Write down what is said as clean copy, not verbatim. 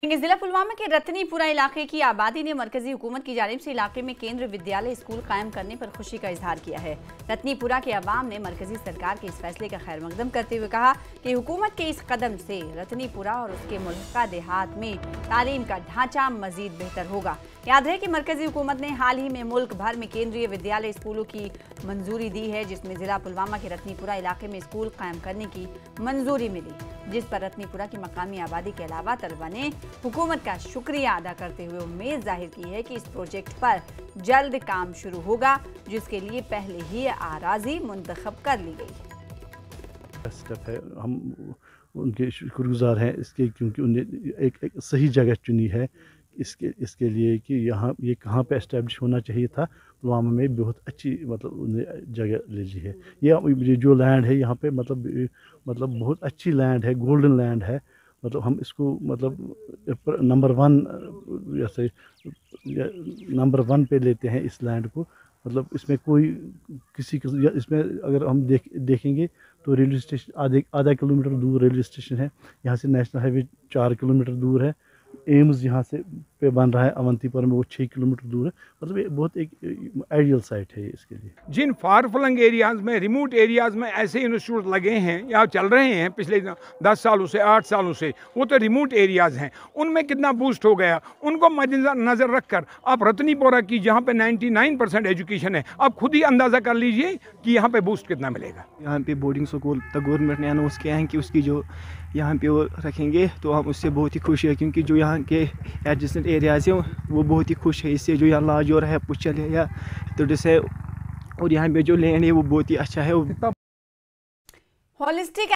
जिला पुलवामा के रतनीपुरा इलाके की आबादी ने मरकजी हुकूमत की जानिब से इलाके में केंद्र विद्यालय स्कूल कायम करने पर खुशी का इजहार किया है। रतनीपुरा के अवाम ने मरकजी सरकार के इस फैसले का खैर मकदम करते हुए कहा कि हुकूमत के इस कदम से रतनीपुरा और उसके मुल्का देहात में तालीम का ढांचा मजीद बेहतर होगा। याद है कि मरकजी हुकूमत ने हाल ही में मुल्क भर में केंद्रीय विद्यालय स्कूलों की मंजूरी दी है, जिसमें जिला पुलवामा के रतनीपुरा इलाके में स्कूल कायम करने की मंजूरी मिली, जिस पर रतनीपुरा की मकामी आबादी के अलावा तलबा ने हुकूमत का शुक्रिया अदा करते हुए उम्मीद जाहिर की है कि इस प्रोजेक्ट पर जल्द काम शुरू होगा, जिसके लिए पहले ही आराजी मुंतखब कर ली गई। स्टेप है, हम उनके शुक्रगुजार हैं इसके, क्योंकि उन्हें एक सही जगह चुनी है इसके लिए कि यहाँ ये कहाँ पे एस्टेब्लिश होना चाहिए था। पुलवामा में बहुत अच्छी उन्हें जगह ले ली है। ये जो लैंड है यहाँ पे मतलब बहुत अच्छी लैंड है, गोल्डन लैंड है। हम इसको नंबर 1 पे लेते हैं इस लैंड को। इसमें कोई इसमें अगर हम देखेंगे तो रेलवे स्टेशन आधा किलोमीटर दूर रेलवे स्टेशन है। यहाँ से नेशनल हाईवे 4 किलोमीटर दूर है। एम्स यहाँ से पे बन रहा है अवंतीपुर में, वो 6 किलोमीटर दूर है। ये बहुत एक आइडियल साइट है इसके लिए। जिन फार फ्लंग एरियाज़ में, रिमोट एरियाज़ में ऐसे इंस्टीट्यूट लगे हैं या चल रहे हैं पिछले 10 सालों से 8 सालों से, वो तो रिमोट एरियाज़ हैं, उनमें कितना बूस्ट हो गया। उनको मद्देनज़र रखकर आप रतनीपुरा की जहाँ पे 99% एजुकेशन है, आप खुद ही अंदाज़ा कर लीजिए कि यहाँ पे बूस्ट कितना मिलेगा। यहाँ पे बोर्डिंग स्कूल तक गवर्नमेंट ने अनाउंस किया है कि उसकी जो यहाँ पे वो रखेंगे, तो हम उससे बहुत ही खुश है, क्योंकि जो यहाँ के एडजेसेंट एरियाज़ हैं वो बहुत ही खुश है इससे। जो यहाँ लाजौर है, पुछल है या तुडस है, और यहाँ पे जो लैंड है वो बहुत ही अच्छा है। होलिस्टिक